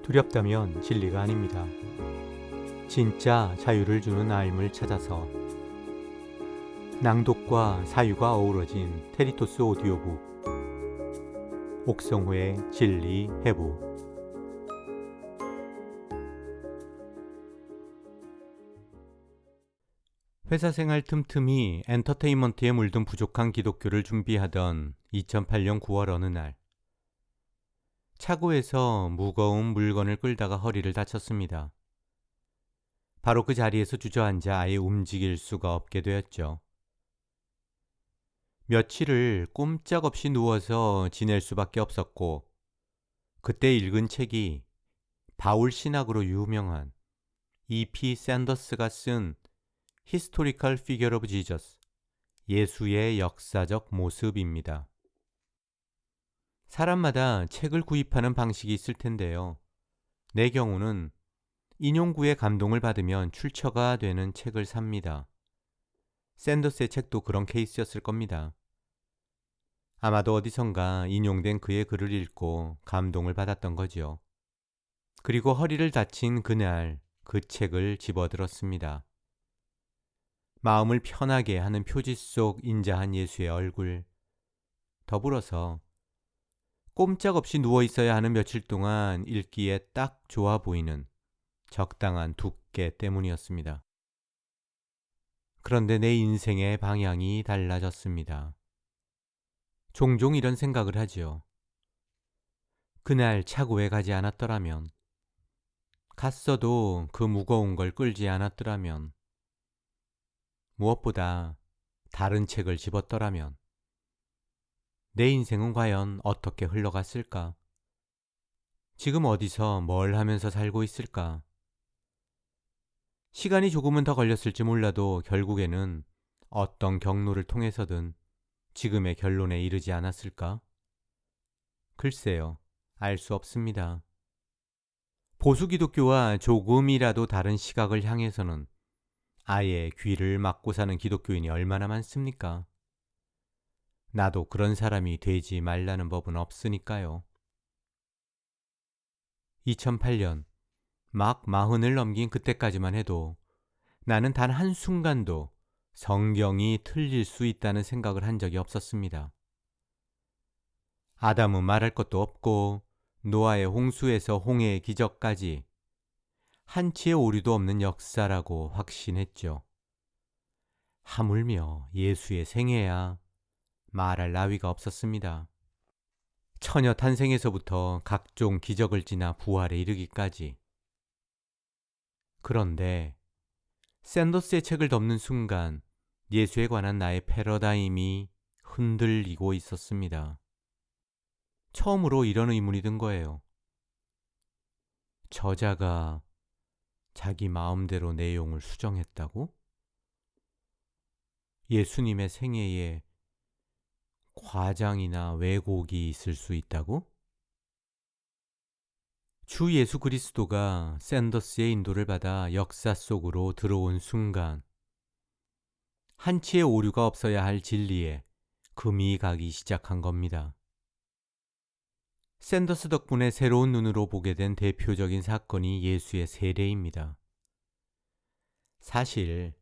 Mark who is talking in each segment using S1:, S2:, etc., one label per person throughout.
S1: 두렵다면 진리가 아닙니다. 진짜 자유를 주는 알을 찾아서 낭독과 사유가 어우러진 테리토스 오디오북 옥성호의 진리 해부. 회사 생활 틈틈이 엔터테인먼트에 물든 부족한 기독교를 준비하던 2008년 9월 어느 날, 차고에서 무거운 물건을 끌다가 허리를 다쳤습니다. 바로 그 자리에서 주저앉아 아예 움직일 수가 없게 되었죠. 며칠을 꼼짝없이 누워서 지낼 수밖에 없었고, 그때 읽은 책이 바울 신학으로 유명한 E.P. 샌더스가 쓴 Historical Figure of Jesus, 예수의 역사적 모습입니다. 사람마다 책을 구입하는 방식이 있을 텐데요. 내 경우는 인용구에 감동을 받으면 출처가 되는 책을 삽니다. 샌더스의 책도 그런 케이스였을 겁니다. 아마도 어디선가 인용된 그의 글을 읽고 감동을 받았던 거지요. 그리고 허리를 다친 그날 그 책을 집어들었습니다. 마음을 편하게 하는 표지 속 인자한 예수의 얼굴, 더불어서 꼼짝없이 누워있어야 하는 며칠 동안 읽기에 딱 좋아 보이는 적당한 두께 때문이었습니다. 그런데 내 인생의 방향이 달라졌습니다. 종종 이런 생각을 하지요. 그날 차고에 가지 않았더라면, 갔어도 그 무거운 걸 끌지 않았더라면, 무엇보다 다른 책을 집었더라면, 내 인생은 과연 어떻게 흘러갔을까? 지금 어디서 뭘 하면서 살고 있을까? 시간이 조금은 더 걸렸을지 몰라도 결국에는 어떤 경로를 통해서든 지금의 결론에 이르지 않았을까? 글쎄요, 알 수 없습니다. 보수 기독교와 조금이라도 다른 시각을 향해서는 아예 귀를 막고 사는 기독교인이 얼마나 많습니까? 나도 그런 사람이 되지 말라는 법은 없으니까요. 2008년 막 40을 넘긴 그때까지만 해도 나는 단 한순간도 성경이 틀릴 수 있다는 생각을 한 적이 없었습니다. 아담은 말할 것도 없고 노아의 홍수에서 홍해의 기적까지 한치의 오류도 없는 역사라고 확신했죠. 하물며 예수의 생애야 말할 나위가 없었습니다. 처녀 탄생에서부터 각종 기적을 지나 부활에 이르기까지. 그런데 샌더스의 책을 덮는 순간 예수에 관한 나의 패러다임이 흔들리고 있었습니다. 처음으로 이런 의문이 든 거예요. 저자가 자기 마음대로 내용을 수정했다고? 예수님의 생애에 과장이나 왜곡이 있을 수 있다고? 주 예수 그리스도가 샌더스의 인도를 받아 역사 속으로 들어온 순간 한치의 오류가 없어야 할 진리에 금이 가기 시작한 겁니다. 샌더스 덕분에 새로운 눈으로 보게 된 대표적인 사건이 예수의 세례입니다. 사실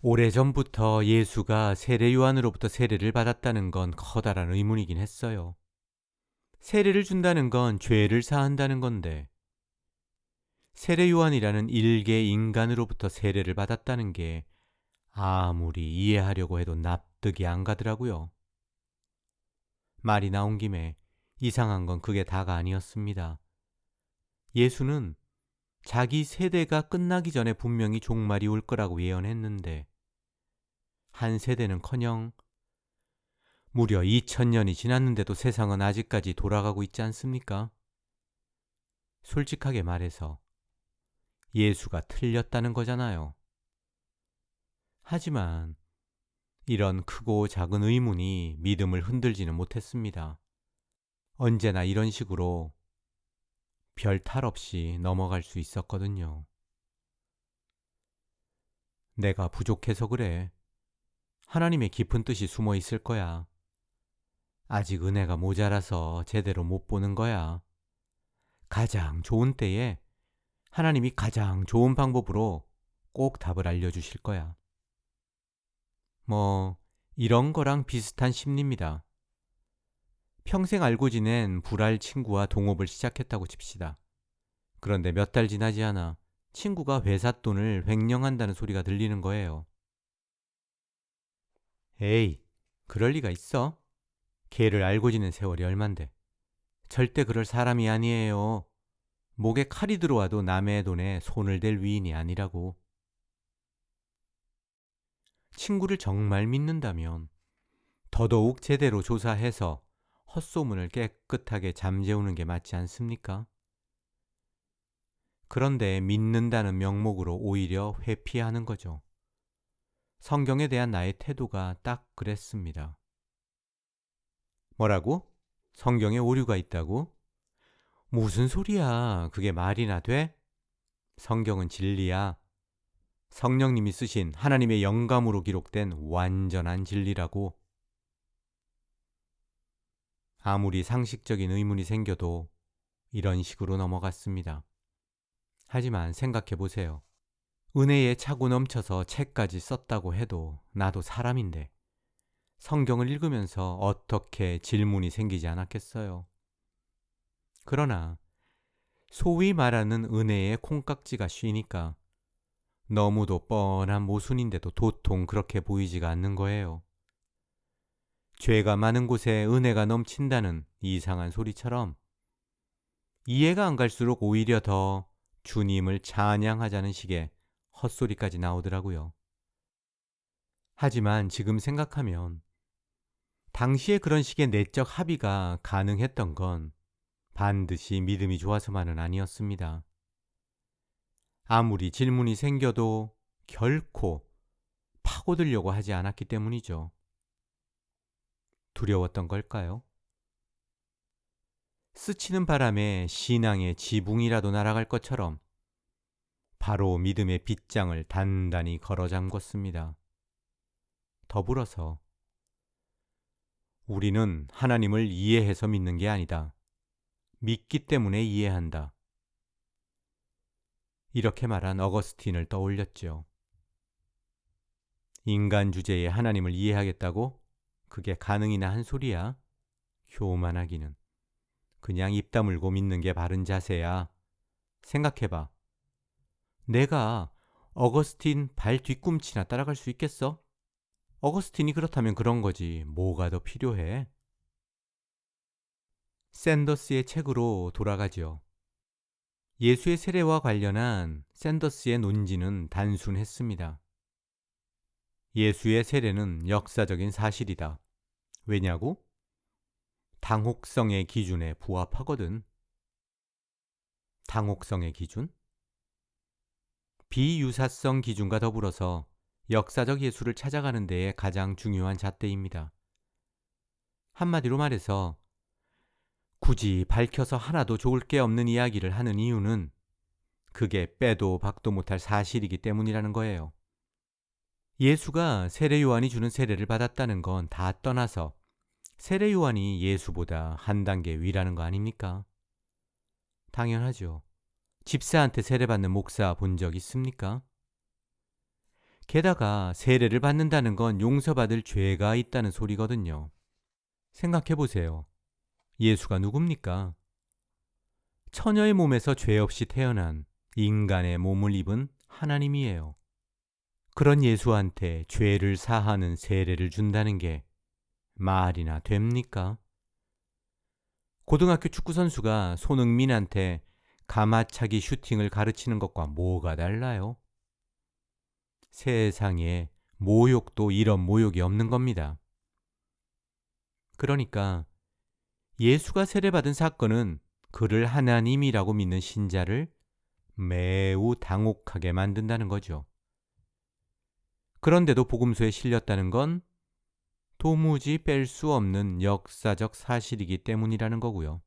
S1: 오래전부터 예수가 세례 요한으로부터 세례를 받았다는 건 커다란 의문이긴 했어요. 세례를 준다는 건 죄를 사한다는 건데 세례 요한이라는 일개 인간으로부터 세례를 받았다는 게 아무리 이해하려고 해도 납득이 안 가더라고요. 말이 나온 김에 이상한 건 그게 다가 아니었습니다. 예수는 자기 세대가 끝나기 전에 분명히 종말이 올 거라고 예언했는데 한 세대는커녕 무려 2000년이 지났는데도 세상은 아직까지 돌아가고 있지 않습니까? 솔직하게 말해서 예수가 틀렸다는 거잖아요. 하지만 이런 크고 작은 의문이 믿음을 흔들지는 못했습니다. 언제나 이런 식으로 별 탈 없이 넘어갈 수 있었거든요. 내가 부족해서 그래. 하나님의 깊은 뜻이 숨어 있을 거야. 아직 은혜가 모자라서 제대로 못 보는 거야. 가장 좋은 때에 하나님이 가장 좋은 방법으로 꼭 답을 알려주실 거야. 이런 거랑 비슷한 심리입니다. 평생 알고 지낸 불알 친구와 동업을 시작했다고 칩시다. 그런데 몇 달 지나지 않아 친구가 회사 돈을 횡령한다는 소리가 들리는 거예요. 에이, 그럴 리가 있어? 걔를 알고 지낸 세월이 얼만데. 절대 그럴 사람이 아니에요. 목에 칼이 들어와도 남의 돈에 손을 댈 위인이 아니라고. 친구를 정말 믿는다면 더더욱 제대로 조사해서 헛소문을 깨끗하게 잠재우는 게 맞지 않습니까? 그런데 믿는다는 명목으로 오히려 회피하는 거죠. 성경에 대한 나의 태도가 딱 그랬습니다. 뭐라고? 성경에 오류가 있다고? 무슨 소리야? 그게 말이나 돼? 성경은 진리야. 성령님이 쓰신 하나님의 영감으로 기록된 완전한 진리라고. 아무리 상식적인 의문이 생겨도 이런 식으로 넘어갔습니다. 하지만 생각해 보세요. 은혜에 차고 넘쳐서 책까지 썼다고 해도 나도 사람인데 성경을 읽으면서 어떻게 질문이 생기지 않았겠어요. 그러나 소위 말하는 은혜의 콩깍지가 쉬니까 너무도 뻔한 모순인데도 도통 그렇게 보이지가 않는 거예요. 죄가 많은 곳에 은혜가 넘친다는 이상한 소리처럼 이해가 안 갈수록 오히려 더 주님을 찬양하자는 식의 헛소리까지 나오더라고요. 하지만 지금 생각하면 당시에 그런 식의 내적 합의가 가능했던 건 반드시 믿음이 좋아서만은 아니었습니다. 아무리 질문이 생겨도 결코 파고들려고 하지 않았기 때문이죠. 두려웠던 걸까요? 스치는 바람에 신앙의 지붕이라도 날아갈 것처럼 바로 믿음의 빗장을 단단히 걸어 잠궜습니다. 더불어서 우리는 하나님을 이해해서 믿는 게 아니다. 믿기 때문에 이해한다. 이렇게 말한 어거스틴을 떠올렸죠. 인간 주제에 하나님을 이해하겠다고? 그게 가능이나 한 소리야? 교만하기는. 그냥 입 다물고 믿는 게 바른 자세야. 생각해봐. 내가 어거스틴 발 뒤꿈치나 따라갈 수 있겠어? 어거스틴이 그렇다면 그런 거지. 뭐가 더 필요해? 샌더스의 책으로 돌아가죠. 예수의 세례와 관련한 샌더스의 논지는 단순했습니다. 예수의 세례는 역사적인 사실이다. 왜냐고? 당혹성의 기준에 부합하거든. 당혹성의 기준? 비유사성 기준과 더불어서 역사적 예수를 찾아가는 데에 가장 중요한 잣대입니다. 한마디로 말해서 굳이 밝혀서 하나도 좋을 게 없는 이야기를 하는 이유는 그게 빼도 박도 못할 사실이기 때문이라는 거예요. 예수가 세례 요한이 주는 세례를 받았다는 건 다 떠나서 세례 요한이 예수보다 한 단계 위라는 거 아닙니까? 당연하죠. 집사한테 세례받는 목사 본 적 있습니까? 게다가 세례를 받는다는 건 용서받을 죄가 있다는 소리거든요. 생각해 보세요. 예수가 누굽니까? 처녀의 몸에서 죄 없이 태어난 인간의 몸을 입은 하나님이에요. 그런 예수한테 죄를 사하는 세례를 준다는 게 말이나 됩니까? 고등학교 축구선수가 손흥민한테 가마차기 슈팅을 가르치는 것과 뭐가 달라요? 세상에 모욕도 이런 모욕이 없는 겁니다. 그러니까 예수가 세례받은 사건은 그를 하나님이라고 믿는 신자를 매우 당혹하게 만든다는 거죠. 그런데도 복음서에 실렸다는 건 도무지 뺄 수 없는 역사적 사실이기 때문이라는 거고요.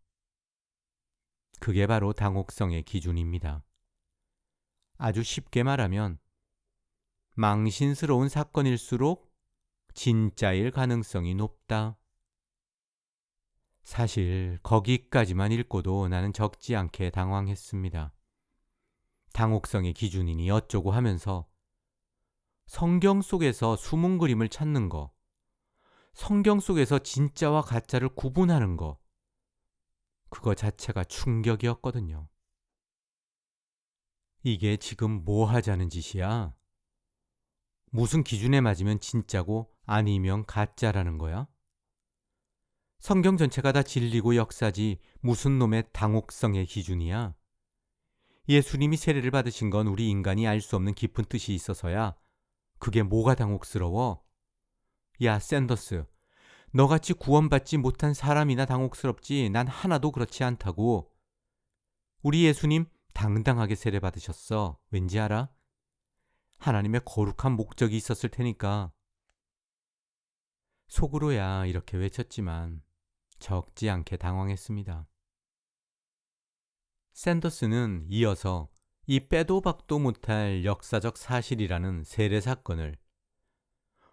S1: 그게 바로 당혹성의 기준입니다. 아주 쉽게 말하면 망신스러운 사건일수록 진짜일 가능성이 높다. 사실 거기까지만 읽고도 나는 적지 않게 당황했습니다. 당혹성의 기준이니 어쩌고 하면서 성경 속에서 숨은 그림을 찾는 거, 성경 속에서 진짜와 가짜를 구분하는 거, 그거 자체가 충격이었거든요. 이게 지금 뭐 하자는 짓이야? 무슨 기준에 맞으면 진짜고 아니면 가짜라는 거야? 성경 전체가 다 진리고 역사지 무슨 놈의 당혹성의 기준이야? 예수님이 세례를 받으신 건 우리 인간이 알 수 없는 깊은 뜻이 있어서야. 그게 뭐가 당혹스러워? 야, 샌더스, 너같이 구원받지 못한 사람이나 당혹스럽지 난 하나도 그렇지 않다고. 우리 예수님 당당하게 세례 받으셨어. 왠지 알아? 하나님의 거룩한 목적이 있었을 테니까. 속으로야 이렇게 외쳤지만 적지 않게 당황했습니다. 샌더스는 이어서 이 빼도 박도 못할 역사적 사실이라는 세례 사건을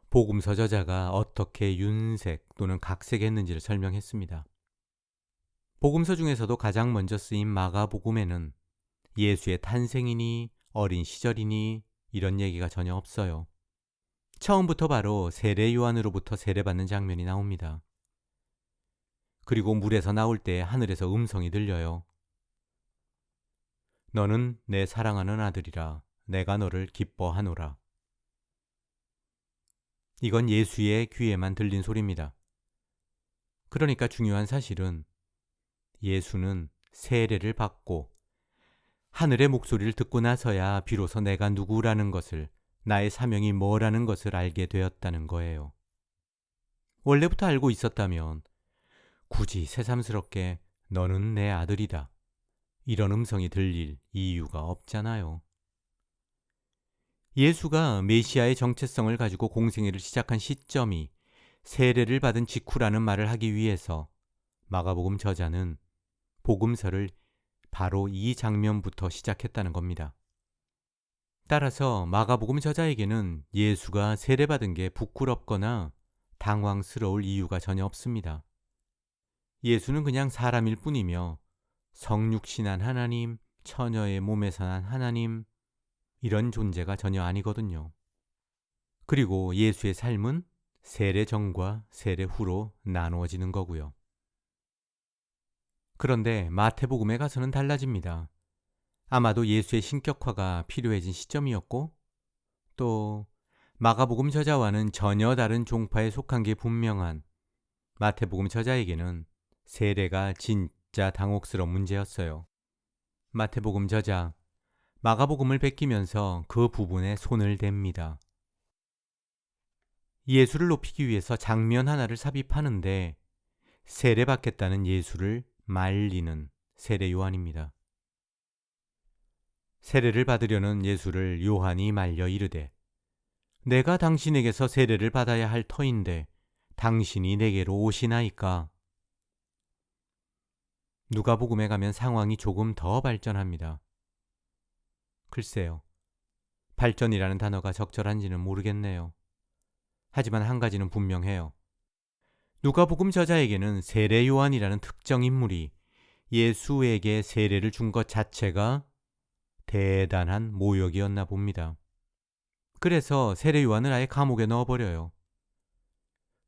S1: 복음서 저자가 어떻게 윤색 또는 각색했는지를 설명했습니다. 복음서 중에서도 가장 먼저 쓰인 마가복음에는 예수의 탄생이니 어린 시절이니 이런 얘기가 전혀 없어요. 처음부터 바로 세례 요한으로부터 세례받는 장면이 나옵니다. 그리고 물에서 나올 때 하늘에서 음성이 들려요. 너는 내 사랑하는 아들이라 내가 너를 기뻐하노라. 이건 예수의 귀에만 들린 소리입니다. 그러니까 중요한 사실은 예수는 세례를 받고 하늘의 목소리를 듣고 나서야 비로소 내가 누구라는 것을, 나의 사명이 뭐라는 것을 알게 되었다는 거예요. 원래부터 알고 있었다면 굳이 새삼스럽게 너는 내 아들이다, 이런 음성이 들릴 이유가 없잖아요. 예수가 메시아의 정체성을 가지고 공생애를 시작한 시점이 세례를 받은 직후라는 말을 하기 위해서 마가복음 저자는 복음서를 바로 이 장면부터 시작했다는 겁니다. 따라서 마가복음 저자에게는 예수가 세례받은 게 부끄럽거나 당황스러울 이유가 전혀 없습니다. 예수는 그냥 사람일 뿐이며 성육신한 하나님, 처녀의 몸에서 난 하나님, 이런 존재가 전혀 아니거든요. 그리고 예수의 삶은 세례 전과 세례 후로 나누어지는 거고요. 그런데 마태복음에 가서는 달라집니다. 아마도 예수의 신격화가 필요해진 시점이었고, 또 마가복음 저자와는 전혀 다른 종파에 속한 게 분명한 마태복음 저자에게는 세례가 진짜 당혹스러운 문제였어요. 마태복음 저자, 마가복음을 베끼면서 그 부분에 손을 댑니다. 예수를 높이기 위해서 장면 하나를 삽입하는데 세례받겠다는 예수를 말리는 세례 요한입니다. 세례를 받으려는 예수를 요한이 말려 이르되 내가 당신에게서 세례를 받아야 할 터인데 당신이 내게로 오시나이까. 누가복음에 가면 상황이 조금 더 발전합니다. 글쎄요, 발전이라는 단어가 적절한지는 모르겠네요. 하지만 한 가지는 분명해요. 누가복음 저자에게는 세례 요한이라는 특정 인물이 예수에게 세례를 준 것 자체가 대단한 모욕이었나 봅니다. 그래서 세례 요한을 아예 감옥에 넣어버려요.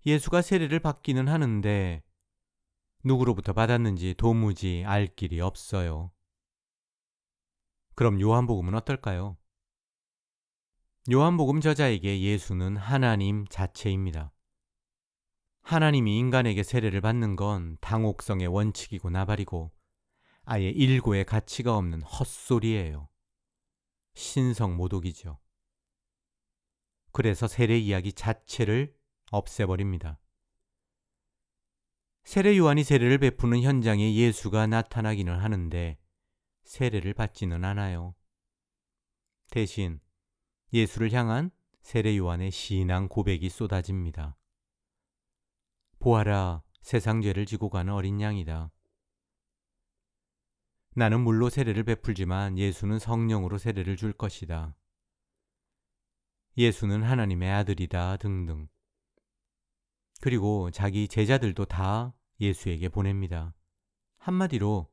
S1: 예수가 세례를 받기는 하는데 누구로부터 받았는지 도무지 알 길이 없어요. 그럼 요한복음은 어떨까요? 요한복음 저자에게 예수는 하나님 자체입니다. 하나님이 인간에게 세례를 받는 건 당혹성의 원칙이고 나발이고 아예 일고의 가치가 없는 헛소리예요. 신성모독이죠. 그래서 세례 이야기 자체를 없애버립니다. 세례 요한이 세례를 베푸는 현장에 예수가 나타나기는 하는데 세례를 받지는 않아요. 대신 예수를 향한 세례 요한의 신앙 고백이 쏟아집니다. 보아라, 세상 죄를 지고 가는 어린 양이다. 나는 물로 세례를 베풀지만 예수는 성령으로 세례를 줄 것이다. 예수는 하나님의 아들이다 등등. 그리고 자기 제자들도 다 예수에게 보냅니다. 한마디로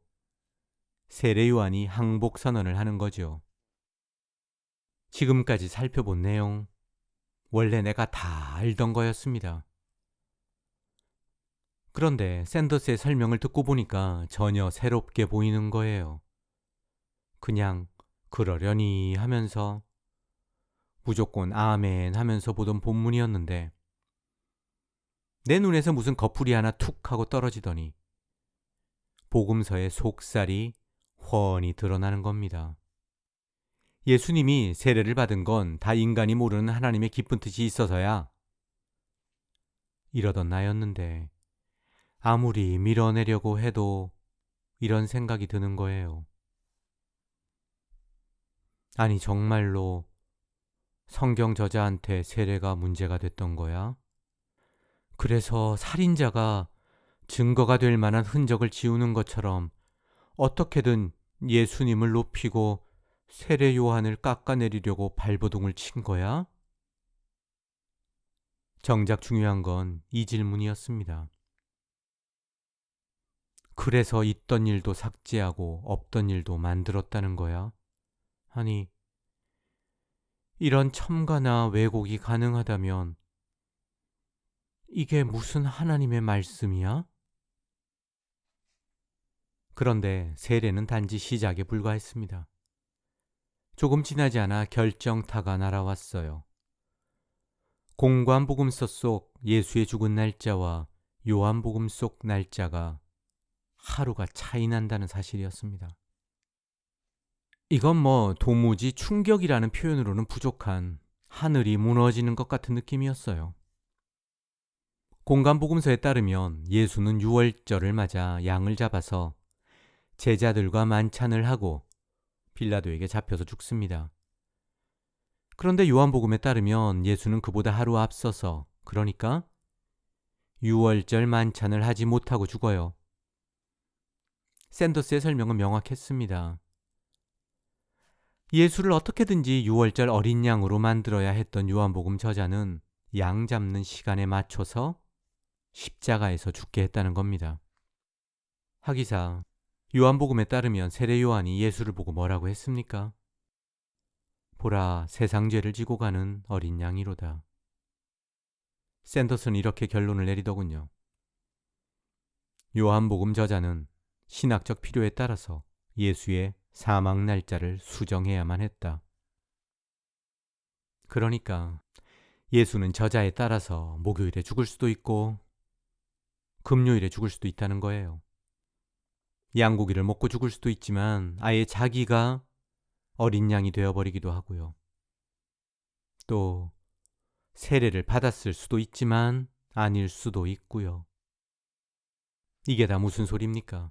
S1: 세례 요한이 항복 선언을 하는 거죠. 지금까지 살펴본 내용, 원래 내가 다 알던 거였습니다. 그런데 샌더스의 설명을 듣고 보니까 전혀 새롭게 보이는 거예요. 그냥 그러려니 하면서 무조건 아멘 하면서 보던 본문이었는데 내 눈에서 무슨 거풀이 하나 툭 하고 떨어지더니 복음서의 속살이 훤히 드러나는 겁니다. 예수님이 세례를 받은 건 다 인간이 모르는 하나님의 깊은 뜻이 있어서야 이러던 나였는데 아무리 밀어내려고 해도 이런 생각이 드는 거예요. 아니 정말로 성경 저자한테 세례가 문제가 됐던 거야? 그래서 살인자가 증거가 될 만한 흔적을 지우는 것처럼 어떻게든 예수님을 높이고 세례 요한을 깎아내리려고 발버둥을 친 거야? 정작 중요한 건 이 질문이었습니다. 그래서 있던 일도 삭제하고 없던 일도 만들었다는 거야? 아니, 이런 첨가나 왜곡이 가능하다면 이게 무슨 하나님의 말씀이야? 그런데 세례는 단지 시작에 불과했습니다. 조금 지나지 않아 결정타가 날아왔어요. 공관복음서 속 예수의 죽은 날짜와 요한복음 속 날짜가 하루가 차이 난다는 사실이었습니다. 이건 도무지 충격이라는 표현으로는 부족한 하늘이 무너지는 것 같은 느낌이었어요. 공관복음서에 따르면 예수는 유월절을 맞아 양을 잡아서 제자들과 만찬을 하고 빌라도에게 잡혀서 죽습니다. 그런데 요한복음에 따르면 예수는 그보다 하루 앞서서, 그러니까 유월절 만찬을 하지 못하고 죽어요. 샌더스의 설명은 명확했습니다. 예수를 어떻게든지 유월절 어린 양으로 만들어야 했던 요한복음 저자는 양 잡는 시간에 맞춰서 십자가에서 죽게 했다는 겁니다. 하기사 요한복음에 따르면 세례 요한이 예수를 보고 뭐라고 했습니까? 보라, 세상 죄를 지고 가는 어린 양이로다. 샌더스는 이렇게 결론을 내리더군요. 요한복음 저자는 신학적 필요에 따라서 예수의 사망 날짜를 수정해야만 했다. 그러니까 예수는 저자에 따라서 목요일에 죽을 수도 있고 금요일에 죽을 수도 있다는 거예요. 양고기를 먹고 죽을 수도 있지만 아예 자기가 어린 양이 되어버리기도 하고요. 또 세례를 받았을 수도 있지만 아닐 수도 있고요. 이게 다 무슨 소리입니까?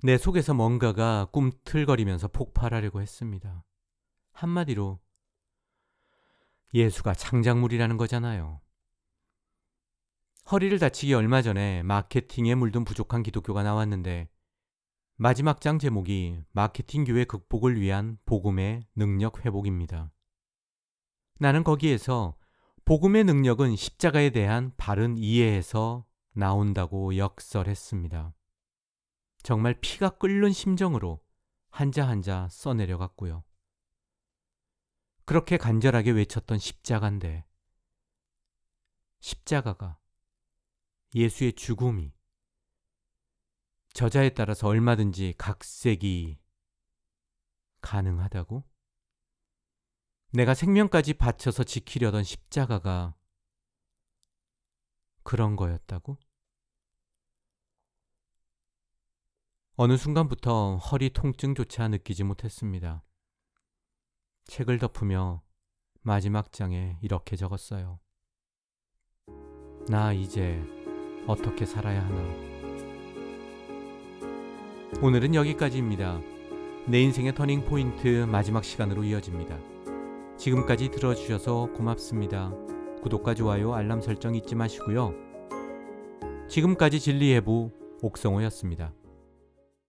S1: 내 속에서 뭔가가 꿈틀거리면서 폭발하려고 했습니다. 한마디로 예수가 창작물이라는 거잖아요. 허리를 다치기 얼마 전에 마케팅에 물든 부족한 기독교가 나왔는데 마지막 장 제목이 마케팅 교회 극복을 위한 복음의 능력 회복입니다. 나는 거기에서 복음의 능력은 십자가에 대한 바른 이해에서 나온다고 역설했습니다. 정말 피가 끓는 심정으로 한자 한자 써내려갔고요. 그렇게 간절하게 외쳤던 십자가인데 십자가가 예수의 죽음이 저자에 따라서 얼마든지 각색이 가능하다고? 내가 생명까지 바쳐서 지키려던 십자가가 그런 거였다고? 어느 순간부터 허리 통증조차 느끼지 못했습니다. 책을 덮으며 마지막 장에 이렇게 적었어요. 나 이제 어떻게 살아야 하나? 오늘은 여기까지입니다. 내 인생의 터닝 포인트 마지막 시간으로 이어집니다. 지금까지 들어주셔서 고맙습니다. 구독과 좋아요, 알람 설정 잊지 마시고요. 지금까지 진리예부 옥성호였습니다.